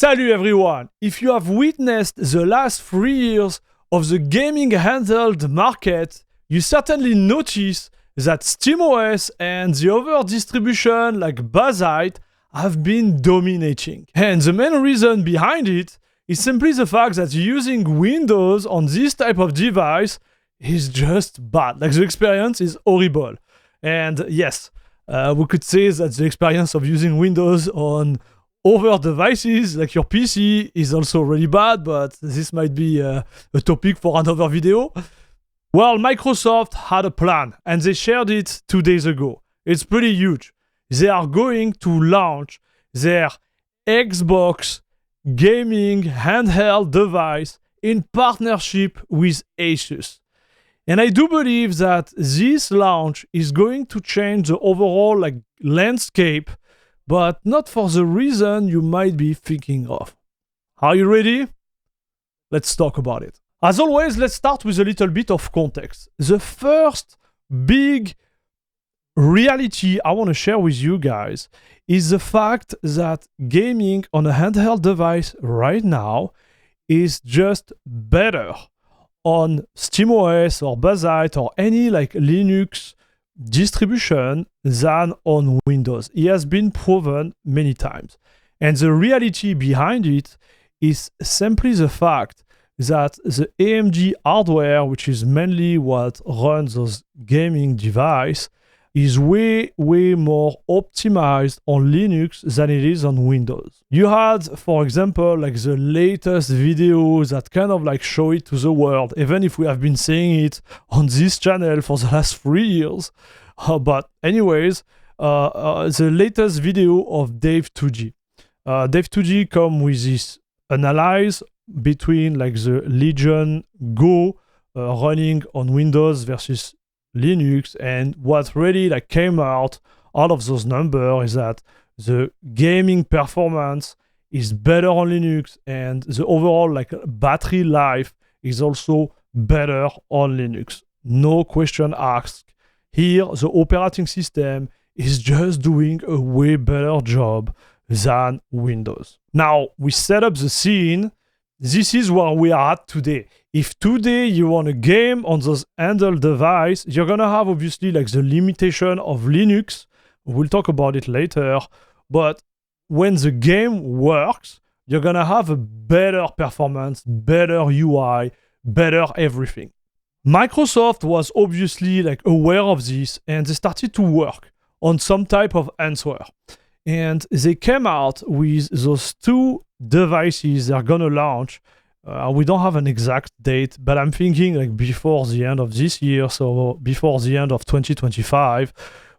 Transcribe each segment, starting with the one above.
Salut everyone! If you have witnessed the last 3 years of the gaming handheld market, you certainly notice that SteamOS and the other distribution like Bazzite have been dominating. And the main reason behind it is simply the fact that using Windows on this type of device is just bad. Like the experience is horrible. And yes, we could say that the experience of using Windows on other devices like your PC is also really bad, but this might be a topic for another video. Well, Microsoft had a plan and they shared it 2 days ago. It's pretty huge. They are going to launch their Xbox gaming handheld device in partnership with Asus. And I do believe that this launch is going to change the overall landscape, but not for the reason you might be thinking of. Are you ready? Let's talk about it. As always, let's start with a little bit of context. The first big reality I want to share with you guys is the fact that gaming on a handheld device right now is just better on SteamOS or Bazzite or any Linux distribution than on Windows. It has been proven many times. And the reality behind it is simply the fact that the AMD hardware, which is mainly what runs those gaming devices, is way more optimized on Linux than it is on Windows. You had, for example, the latest videos that kind of show it to the world, even if we have been saying it on this channel for the last 3 years. But anyways, the latest video of Dev2G. Dev2G come with this analyze between the Legion Go running on Windows versus Linux, and what really came out of those numbers is that the gaming performance is better on Linux, and the overall battery life is also better on Linux. No question asked. Here, the operating system is just doing a way better job than Windows. Now, we set up the scene. This is where we are at today. If today you want a game on those handheld device, you're gonna have obviously the limitation of Linux. We'll talk about it later. But when the game works, you're gonna have a better performance, better UI, better everything. Microsoft was obviously aware of this, and they started to work on some type of answer. And they came out with those 2 devices they're gonna launch. We don't have an exact date, but I'm thinking before the end of this year, so before the end of 2025,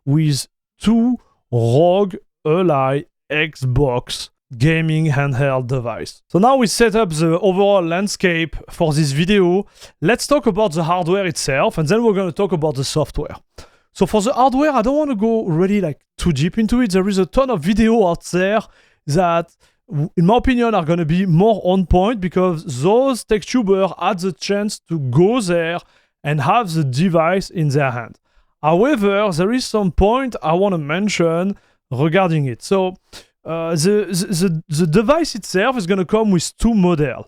with 2 Rog Ally Xbox gaming handheld device. So now we set up the overall landscape for this video. Let's talk about the hardware itself, and then we're going to talk about the software. So for the hardware, I don't want to go really too deep into it. There is a ton of video out there that, in my opinion, are going to be more on point because those tech tubers had the chance to go there and have the device in their hand. However, there is some point I want to mention regarding it. So the device itself is going to come with 2 models.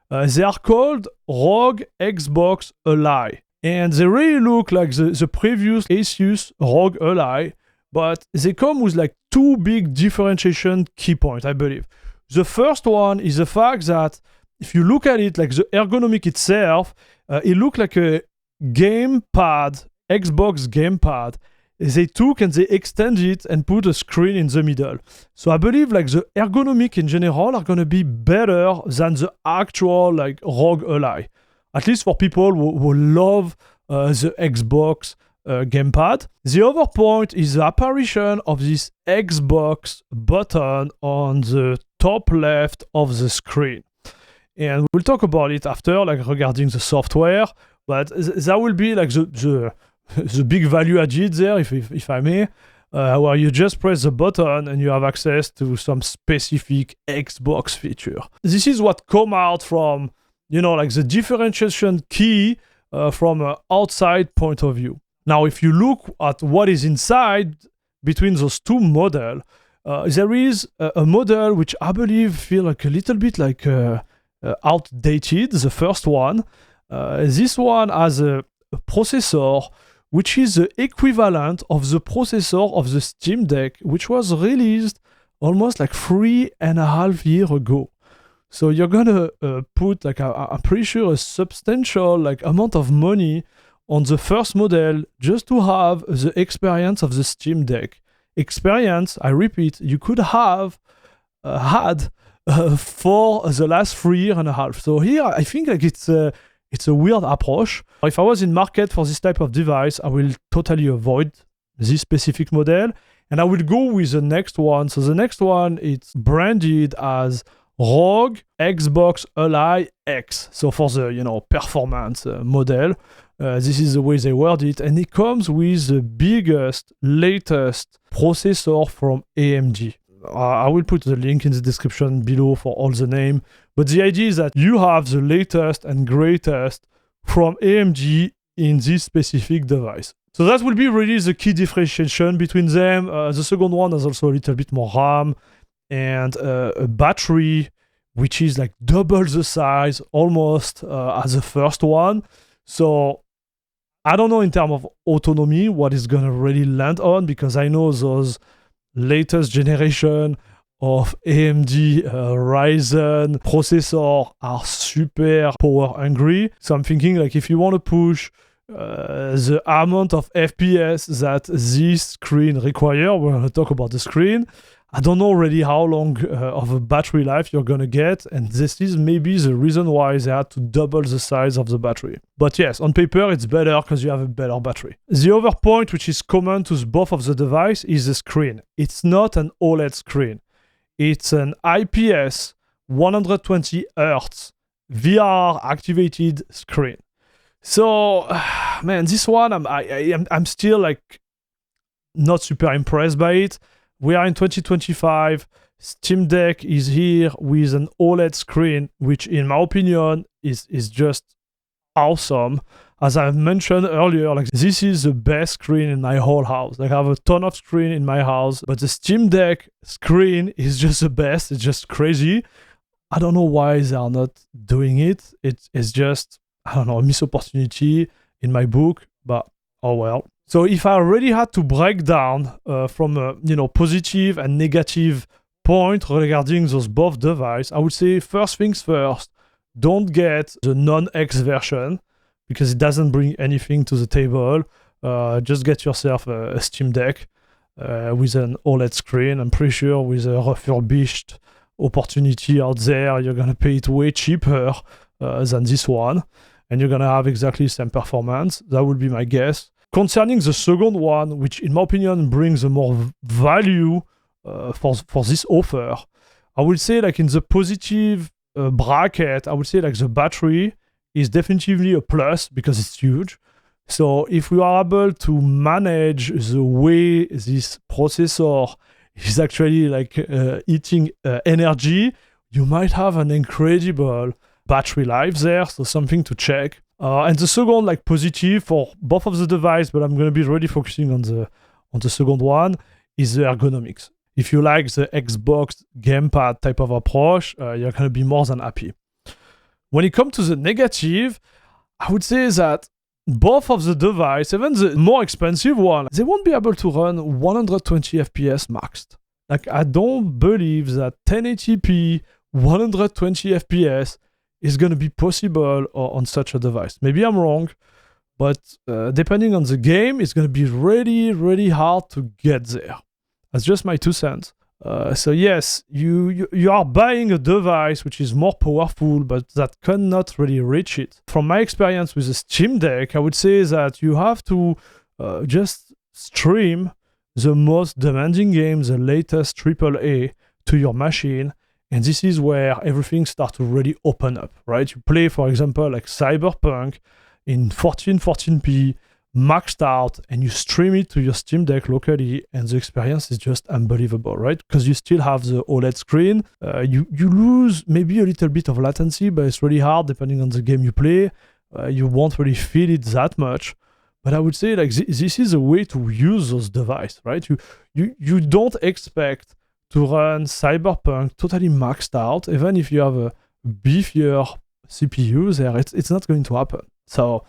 They are called Rog Xbox Ally. And they really look like the previous Asus Rog Ally, but they come with 2 big differentiation key points, I believe. The first one is the fact that if you look at it, the ergonomic itself, it looks like a gamepad, Xbox gamepad. They took and they extended it and put a screen in the middle. So I believe the ergonomic in general are going to be better than the actual Rog Ally. At least for people who love the Xbox gamepad. The other point is the apparition of this Xbox button on the top left of the screen. And we'll talk about it after, regarding the software, but that will be the big value added there, if I may, where you just press the button and you have access to some specific Xbox feature. This is what come out from the differentiation key from an outside point of view. Now, if you look at what is inside between those 2 models, There is a model which I believe feel like a little bit like outdated, the first one. This one has a processor which is the equivalent of the processor of the Steam Deck, which was released almost like 3.5 years ago. So you're gonna put like I'm pretty sure a substantial like amount of money on the first model just to have the experience of the Steam Deck. Experience, I repeat, you could have had for the last 3.5 years. So here I think like it's a weird approach. If I was in market for this type of device, I will totally avoid this specific model and I will go with the next one. So the next one, it's branded as Rog Xbox Ally X. So for the performance model, this is the way they word it, and it comes with the biggest, latest processor from AMD. I will put the link in the description below for all the name. But the idea is that you have the latest and greatest from AMD in this specific device. So that will be really the key differentiation between them. The second one has also a little bit more RAM and a battery which is like double the size almost as the first one. So I don't know in terms of autonomy what is gonna really land on, because I know those latest generation of AMD Ryzen processor are super power hungry. So I'm thinking like if you want to push the amount of FPS that this screen require, we're going to talk about the screen. I don't know already how long of a battery life you're going to get, and this is maybe the reason why they had to double the size of the battery. But yes, on paper it's better because you have a better battery. The other point which is common to both of the device is the screen. It's not an OLED screen. It's an IPS 120 Hz VR activated screen. So, man, this one I'm still like not super impressed by it. We are in 2025. Steam Deck is here with an OLED screen, which in my opinion is just awesome. As I've mentioned earlier, like this is the best screen in my whole house. Like I have a ton of screen in my house, but the Steam Deck screen is just the best. It's just crazy. I don't know why they are not doing it. It's just, I don't know, a missed opportunity in my book, but oh well. So if I already had to break down from a positive and negative point regarding those both devices, I would say first things first, don't get the non-X version because it doesn't bring anything to the table. Just get yourself a Steam Deck with an OLED screen. I'm pretty sure with a refurbished opportunity out there, you're gonna pay it way cheaper than this one, and you're gonna have exactly the same performance. That would be my guess. Concerning the second one, which in my opinion brings a more value for this offer, I would say like in the positive bracket, I would say like the battery is definitely a plus because it's huge. So if we are able to manage the way this processor is actually like eating energy, you might have an incredible battery life there. So something to check. And the second like positive for both of the devices, but I'm going to be really focusing on the second one, is the ergonomics. If you like the Xbox gamepad type of approach, you're going to be more than happy. When it comes to the negative, I would say that both of the devices, even the more expensive one, they won't be able to run 120 FPS maxed. Like I don't believe that 1080p 120 FPS is going to be possible on such a device. Maybe I'm wrong, but depending on the game, it's going to be really, really hard to get there. That's just my 2 cents. So yes, you are buying a device which is more powerful, but that cannot really reach it. From my experience with the Steam Deck, I would say that you have to just stream the most demanding games, the latest AAA, to your machine. And this is where everything starts to really open up, right? You play, for example, like Cyberpunk in 1440p, maxed out, and you stream it to your Steam Deck locally, and the experience is just unbelievable, right? Because you still have the OLED screen. You lose maybe a little bit of latency, but it's really hard depending on the game you play. You won't really feel it that much. But I would say like this is a way to use those devices, right? You don't expect to run Cyberpunk totally maxed out, even if you have a beefier CPU there, it's not going to happen. So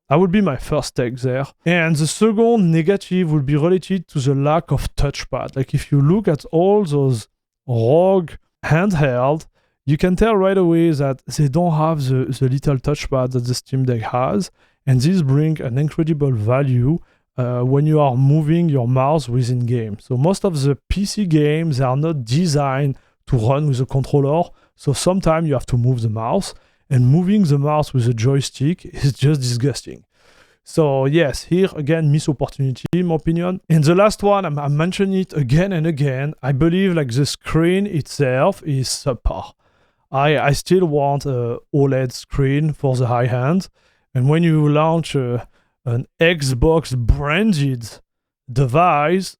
that would be my first take there. And the second negative would be related to the lack of touchpad. Like if you look at all those ROG handheld, you can tell right away that they don't have the little touchpad that the Steam Deck has. And this brings an incredible value when you are moving your mouse within games. So most of the PC games, they are not designed to run with a controller. So sometimes you have to move the mouse. And moving the mouse with a joystick is just disgusting. So yes, here again, missed opportunity in my opinion. And the last one, I mentioned it again and again. I believe like the screen itself is subpar. I still want a OLED screen for the high end. And when you launch an Xbox branded device,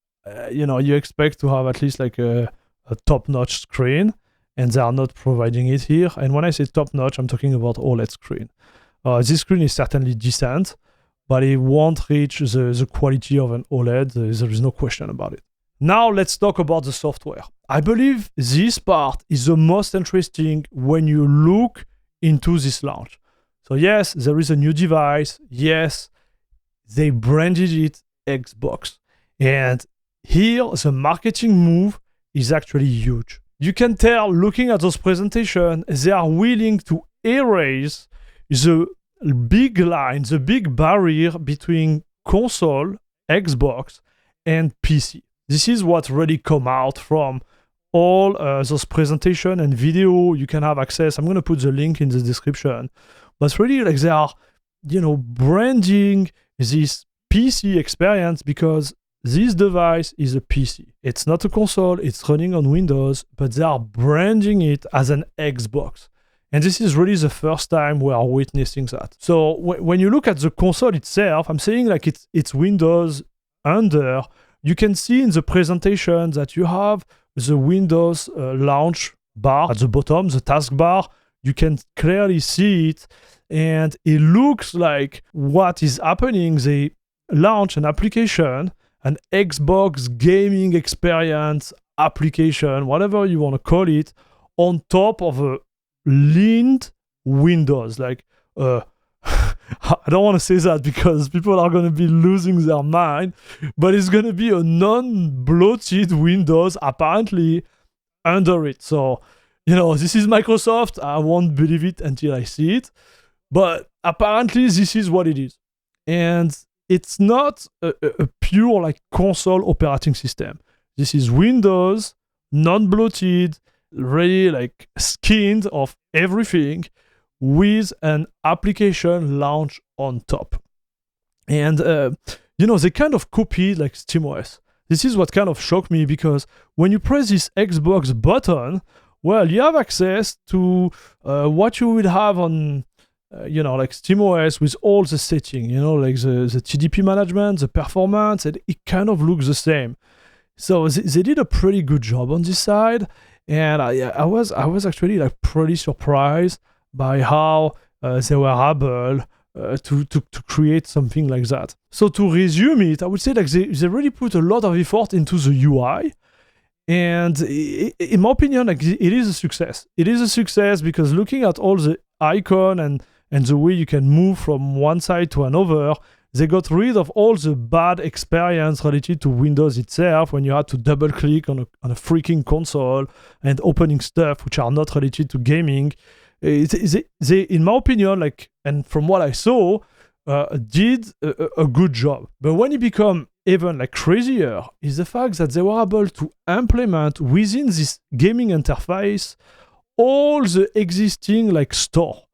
you expect to have at least like a top-notch screen. And they are not providing it here. And when I say top-notch, I'm talking about OLED screen. This screen is certainly decent, but it won't reach the quality of an OLED. There is no question about it. Now let's talk about the software. I believe this part is the most interesting when you look into this launch. So yes, there is a new device. Yes, they branded it Xbox. And here, the marketing move is actually huge. You can tell, looking at those presentations, they are willing to erase the big line, the big barrier between console, Xbox, and PC. This is what really come out from all those presentations and video. You can have access. I'm going to put the link in the description. But it's really like they are, branding this PC experience because this device is a PC. It's not a console, it's running on Windows, but they are branding it as an Xbox. And this is really the first time we are witnessing that. So when you look at the console itself, I'm saying like it's Windows under. You can see in the presentation that you have the Windows launch bar at the bottom, the taskbar. You can clearly see it. And it looks like what is happening, they launch an application, an Xbox gaming experience application, whatever you want to call it, on top of a leaned Windows. Like, I don't want to say that because people are going to be losing their mind, but it's going to be a non-bloated Windows apparently under it. So, this is Microsoft. I won't believe it until I see it. But apparently this is what it is. And it's not a pure like console operating system. This is Windows, non-bloated, really like skinned of everything with an application launch on top. And, they kind of copied like SteamOS. This is what kind of shocked me because when you press this Xbox button, well, you have access to what you would have on like SteamOS with all the settings, like the TDP management, the performance, and it kind of looks the same. So they did a pretty good job on this side, and I was actually like pretty surprised by how they were able to create something like that. So to resume it, I would say like they really put a lot of effort into the UI. And in my opinion, like it is a success. It is a success because looking at all the icon and the way you can move from one side to another, they got rid of all the bad experience related to Windows itself when you had to double click on a freaking console and opening stuff which are not related to gaming. They, in my opinion, like, and from what I saw, did a good job. But when it become even like crazier is the fact that they were able to implement within this gaming interface all the existing like store.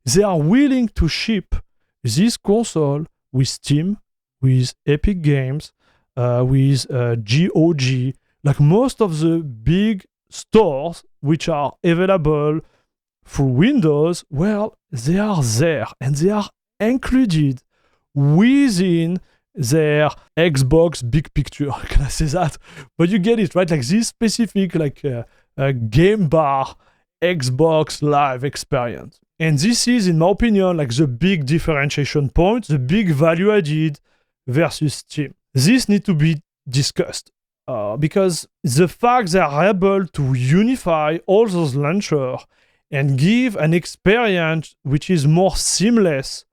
They are willing to ship this console with Steam, with Epic Games, with GOG, like most of the big stores which are available through Windows, well, they are there and they are included within their Xbox big picture. Can I say that? But you get it, right? Like this specific like game bar Xbox Live experience. And this is, in my opinion, like the big differentiation point, the big value added versus Steam. This needs to be discussed. because the fact they are able to unify all those launchers and give an experience which is more seamless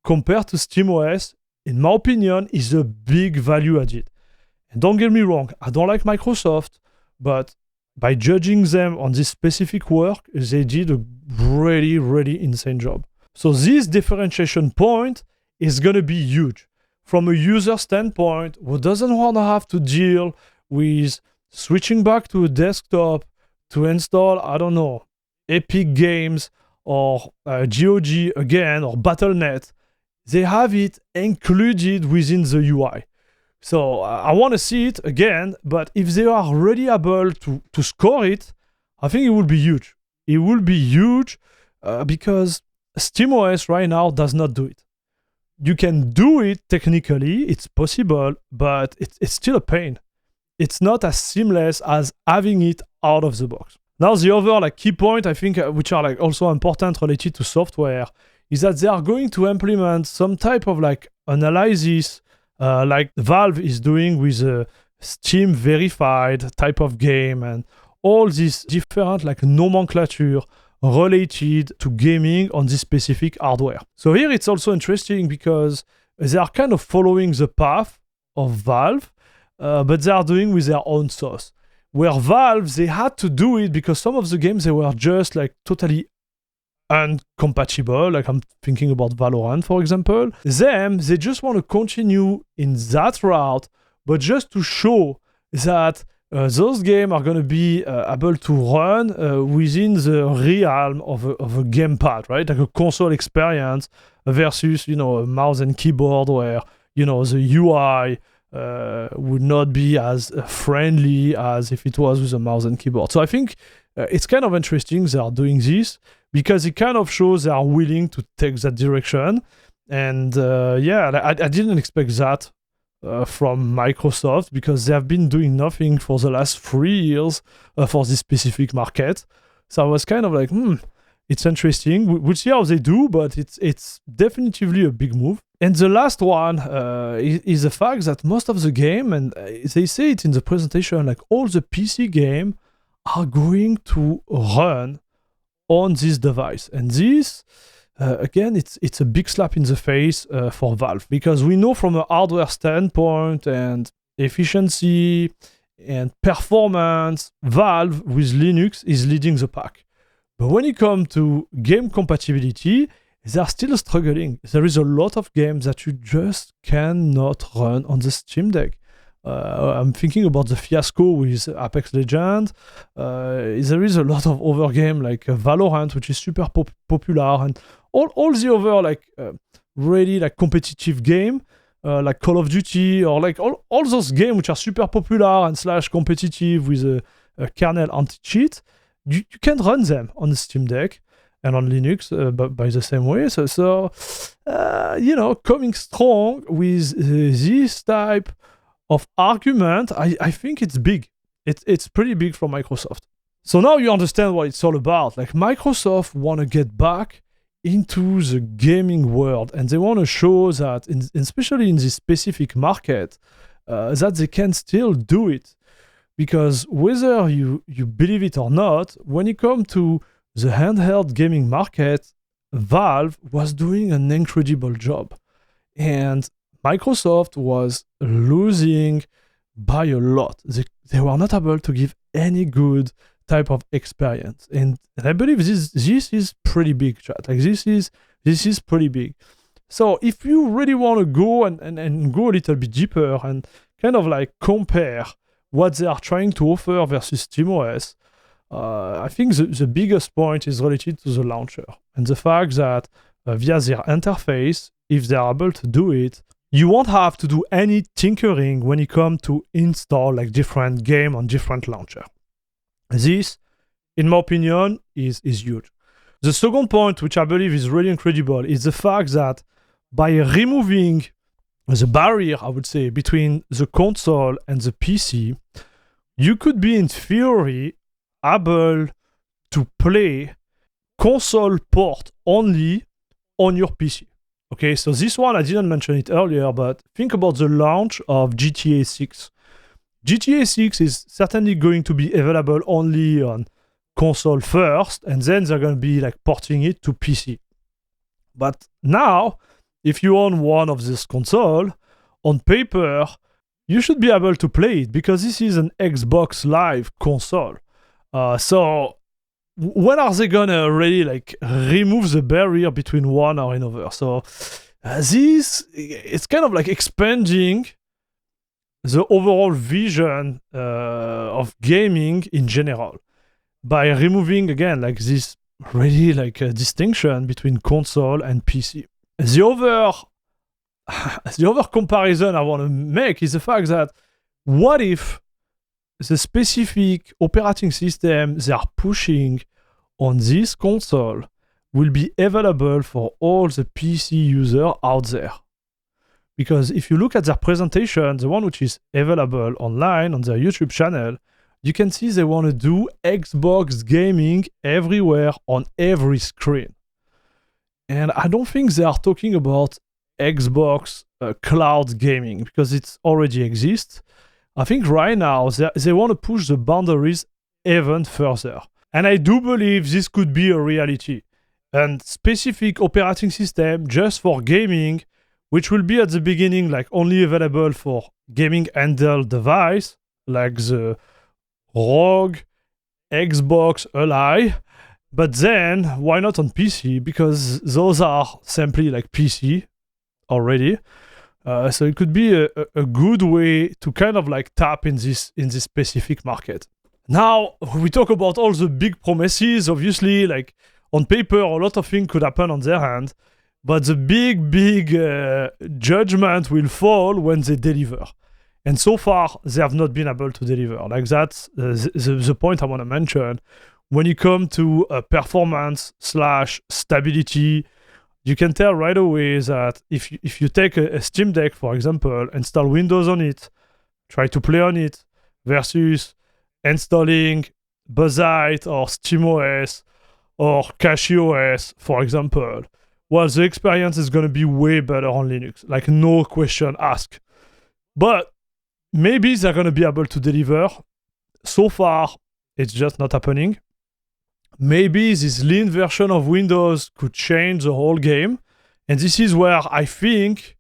compared to SteamOS, in my opinion, is a big value added. And don't get me wrong, I don't like Microsoft, but by judging them on this specific work, they did a really, really insane job. So this differentiation point is going to be huge. From a user standpoint, who doesn't want to have to deal with switching back to a desktop to install, I don't know, Epic Games or GOG again or Battle.net, they have it included within the UI. So I want to see it again, but if they are already able to score it, I think it will be huge. It will be huge because SteamOS right now does not do it. You can do it technically, it's possible, but it's still a pain. It's not as seamless as having it out of the box. Now the other key point I think which are also important related to software is that they are going to implement some type of analysis like Valve is doing with a Steam verified type of game and all these different nomenclature related to gaming on this specific hardware. So here it's also interesting because they are kind of following the path of Valve, but they are doing with their own sauce. Where Valve, they had to do it because some of the games, they were just totally uncompatible. I'm thinking about Valorant, for example. They just want to continue in that route, but just to show that those games are going to be able to run within the realm of a gamepad, right? Like a console experience versus, a mouse and keyboard where, the UI would not be as friendly as if it was with a mouse and keyboard. So I think it's kind of interesting they are doing this because it kind of shows they are willing to take that direction. And I didn't expect that from Microsoft because they have been doing nothing for the last 3 years for this specific market. So I was kind of it's interesting. We'll see how they do, but it's definitely a big move. And the last one is the fact that most of the game, and they say it in the presentation, all the PC game are going to run on this device. And this, again, it's a big slap in the face for Valve because we know from a hardware standpoint and efficiency and performance, Valve with Linux is leading the pack. But when it comes to game compatibility, they are still struggling. There is a lot of games that you just cannot run on the Steam Deck. I'm thinking about the fiasco with Apex Legends. There is a lot of other games like Valorant, which is super popular, and all the other really competitive game like Call of Duty or all those games which are super popular and / competitive with a kernel anti-cheat. You can run them on the Steam Deck and on Linux by the same way. So coming strong with this type of argument, I think it's big. It's pretty big for Microsoft. So now you understand what it's all about. Microsoft want to get back into the gaming world, and they want to show that, especially in this specific market, that they can still do it. Because whether you believe it or not, when it comes to the handheld gaming market, Valve was doing an incredible job. And Microsoft was losing by a lot. They were not able to give any good type of experience. And I believe this is pretty big, chat. This is pretty big. So if you really want to go and go a little bit deeper and kind of compare what they are trying to offer versus SteamOS, I think the biggest point is related to the launcher and the fact that via their interface, if they are able to do it, you won't have to do any tinkering when it comes to install different game on different launcher. This, in my opinion, is huge. The second point, which I believe is really incredible, is the fact that by removing the barrier, I would say, between the console and the PC, you could be, in theory, able to play console port only on your PC. Okay, so this one, I didn't mention it earlier, but think about the launch of GTA 6. GTA 6 is certainly going to be available only on console first, and then they're going to be like porting it to PC. But now, if you own one of this console, on paper, you should be able to play it because this is an Xbox Live console. So when are they gonna really like remove the barrier between one or another? So this it's kind of like expanding the overall vision of gaming in general by removing again like this really like a distinction between console and PC. The other comparison I want to make is the fact that what if the specific operating system they are pushing on this console will be available for all the PC users out there? Because if you look at their presentation, the one which is available online on their YouTube channel, you can see they want to do Xbox gaming everywhere on every screen. And I don't think they are talking about Xbox cloud gaming because it already exists. I think right now they want to push the boundaries even further. And I do believe this could be a reality. And specific operating system just for gaming, which will be at the beginning like only available for gaming handheld device, like the Rog Xbox Ally. But then why not on PC? Because those are simply like PC already. So it could be a good way to kind of like tap in this specific market. Now we talk about all the big promises. Obviously, like on paper, a lot of things could happen on their hand, but the big judgment will fall when they deliver. And so far, they have not been able to deliver. Like that's the point I want to mention. When you come to performance / stability, you can tell right away that if you take a Steam Deck, for example, install Windows on it, try to play on it, versus installing Buzzite or SteamOS or CachyOS, for example, well, the experience is going to be way better on Linux, like no question asked. But maybe they're going to be able to deliver. So far, it's just not happening. Maybe this lean version of Windows could change the whole game. And this is where I think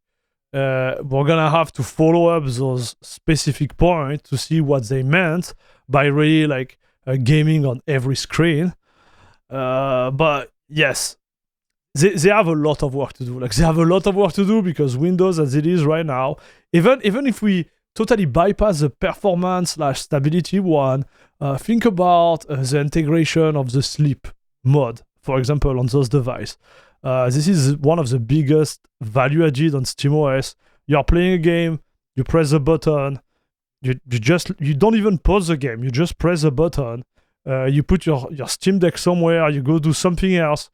we're going to have to follow up those specific points to see what they meant by really like gaming on every screen. But yes, they have a lot of work to do. Like they have a lot of work to do because Windows as it is right now, even if we totally bypass the performance / stability one, think about the integration of the sleep mode, for example, on those devices. This is one of the biggest value added on SteamOS. You're playing a game, you press the button, you don't even pause the game, you just press the button, you put your Steam Deck somewhere, you go do something else,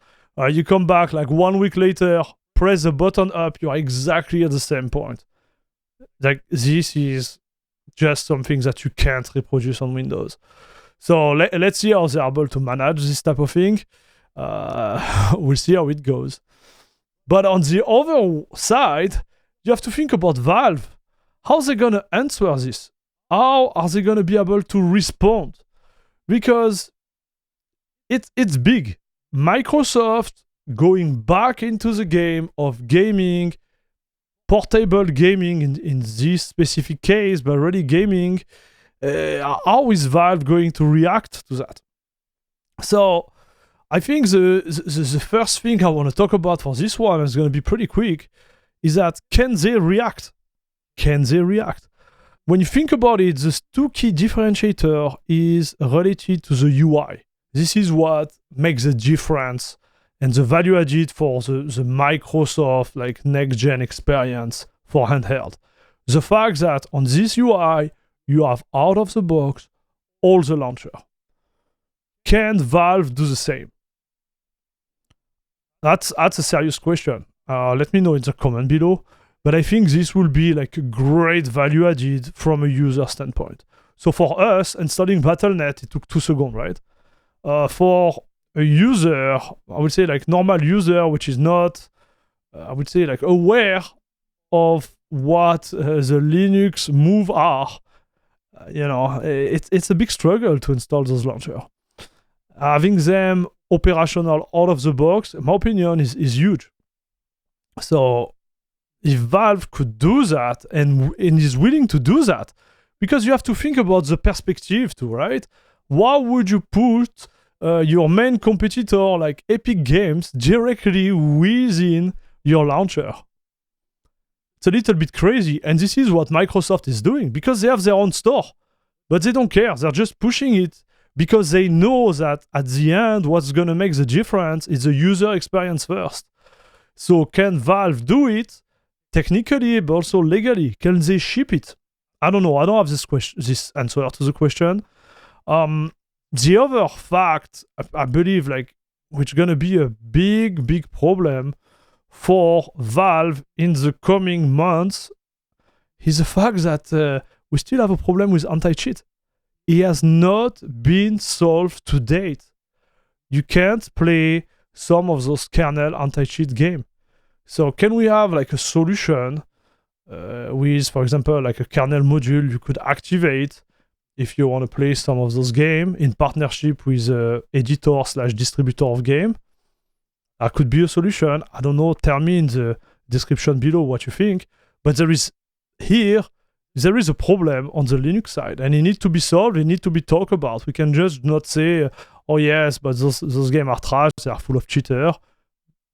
you come back like 1 week later, press the button up, you're exactly at the same point. Like this is just something that you can't reproduce on Windows. So let's see how they're able to manage this type of thing. We'll see how it goes. But on the other side, you have to think about Valve. How are they going to answer this? How are they going to be able to respond? Because it's big. Microsoft going back into the game of gaming, portable gaming in this specific case, but really gaming, how is Valve going to react to that? So I think the first thing I want to talk about for this one is going to be pretty quick, is that can they react? Can they react? When you think about it, the two key differentiator is related to the UI. This is what makes the difference and the value added for the Microsoft like next-gen experience for handheld. The fact that on this UI, you have out of the box all the launcher. Can Valve do the same? That's a serious question. Let me know in the comment below. But I think this will be like a great value added from a user standpoint. So for us, installing Battle.net, it took 2 seconds, right? For a user, I would say like normal user, which is not, I would say like aware of what the Linux move are, It's a big struggle to install those launchers. Having them operational out of the box, in my opinion, is huge. So if Valve could do that and is willing to do that, because you have to think about the perspective too, right? Why would you put your main competitor like Epic Games directly within your launcher? It's a little bit crazy, and this is what Microsoft is doing because they have their own store, but they don't care. They're just pushing it because they know that at the end, what's going to make the difference is the user experience first. So can Valve do it technically, but also legally? Can they ship it? I don't know. I don't have this answer to the question. The other fact, I believe, which is going to be a big problem for Valve in the coming months, is the fact that we still have a problem with anti-cheat. It has not been solved to date. You can't play some of those kernel anti-cheat games. So can we have a solution with, for example, a kernel module you could activate if you want to play some of those games in partnership with editor/distributor of game? That could be a solution. I don't know. Tell me in the description below what you think. But there is a problem on the Linux side, and it needs to be solved. It needs to be talked about. We can just not say, oh yes, but those games are trash. They are full of cheaters,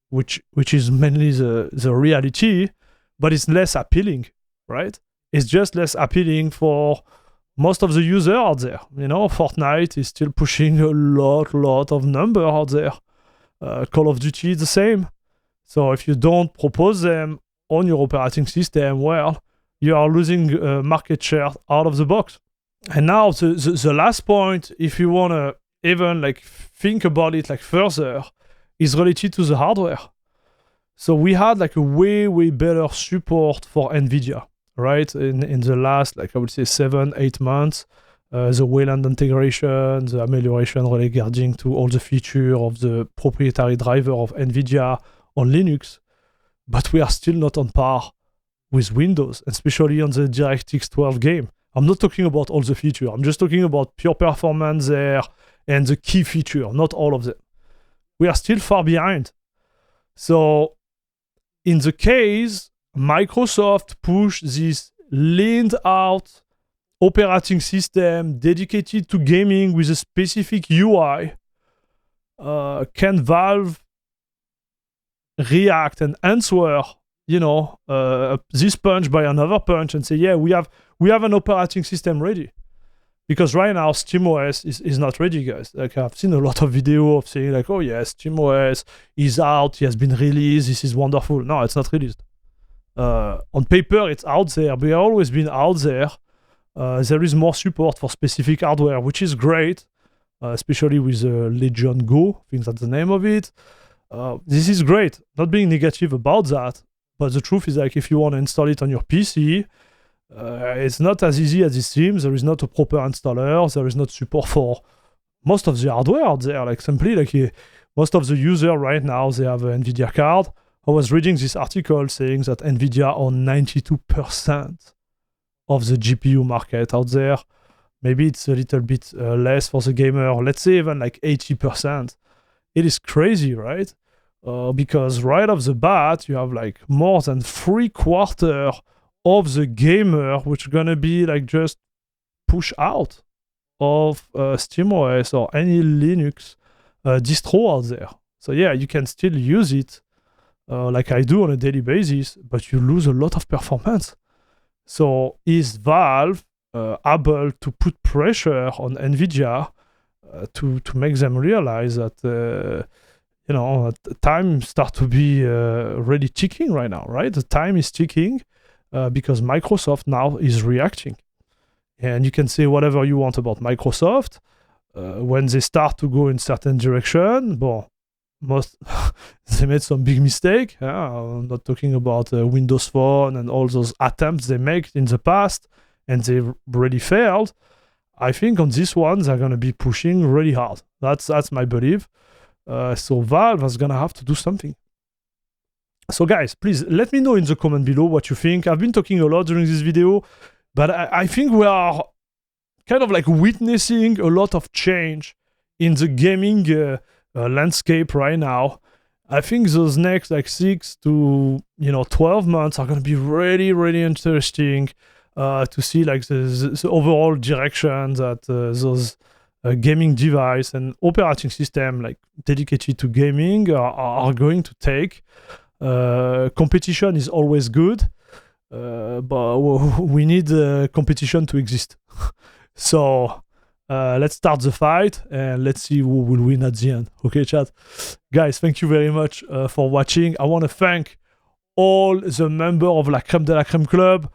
which is mainly the reality. But it's less appealing, right? It's just less appealing for most of the users out there. Fortnite is still pushing a lot of number out there. Call of Duty is the same. So if you don't propose them on your operating system, well, you are losing market share out of the box. And now the last point, if you want to even think about it further, is related to the hardware. So we had a way better support for NVIDIA, right? In the last, I would say 7-8 months, the Wayland integration, the amelioration regarding to all the features of the proprietary driver of NVIDIA on Linux, but we are still not on par with Windows, especially on the DirectX 12 game. I'm not talking about all the features. I'm just talking about pure performance there and the key feature, not all of them. We are still far behind. So in the case, Microsoft pushed this leaned out operating system dedicated to gaming with a specific UI. Can Valve react and answer, this punch by another punch and say, yeah, we have an operating system ready? Because right now, SteamOS is not ready, guys. I've seen a lot of video of saying oh yes, SteamOS is out, it has been released, this is wonderful. No, it's not released. On paper, it's out there, but it's always been out there. There is more support for specific hardware, which is great, especially with Legion Go. I think that's the name of it. This is great. Not being negative about that, but the truth is if you want to install it on your PC, it's not as easy as it seems. There is not a proper installer. There is not support for most of the hardware out there. Most of the users right now, they have an NVIDIA card. I was reading this article saying that NVIDIA owns 92% of the GPU market out there. Maybe it's a little bit less for the gamer. Let's say even 80%. It is crazy, right? Because right off the bat, you have more than 3/4 of the gamer which are gonna be just push out of SteamOS or any Linux distro out there. So yeah, you can still use it like I do on a daily basis, but you lose a lot of performance. So is Valve able to put pressure on NVIDIA to make them realize that time starts to be really ticking right now, right? The time is ticking because Microsoft now is reacting. And you can say whatever you want about Microsoft. When they start to go in certain direction, they made some big mistake. I'm not talking about Windows Phone and all those attempts they made in the past, and they really failed. I think on this one, they're going to be pushing really hard. That's my belief. So Valve is going to have to do something. So guys, please let me know in the comment below what you think. I've been talking a lot during this video, but I think we are kind of like witnessing a lot of change in the gaming landscape right now. I think those next like 6 to 12 months are going to be really, really interesting to see like the overall direction that those gaming device and operating system like dedicated to gaming are going to take. Competition is always good, but we need competition to exist. So let's start the fight and let's see who will win at the end. Okay, chat? Guys, thank you very much for watching. I want to thank all the members of La Crème de la Crème Club.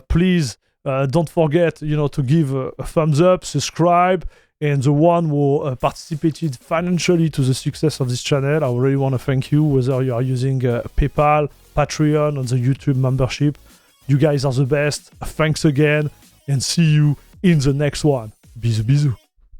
Please don't forget, to give a thumbs up, subscribe, and the one who participated financially to the success of this channel, I really want to thank you, whether you are using PayPal, Patreon, or the YouTube membership. You guys are the best. Thanks again, and see you in the next one. Bisous, bisous.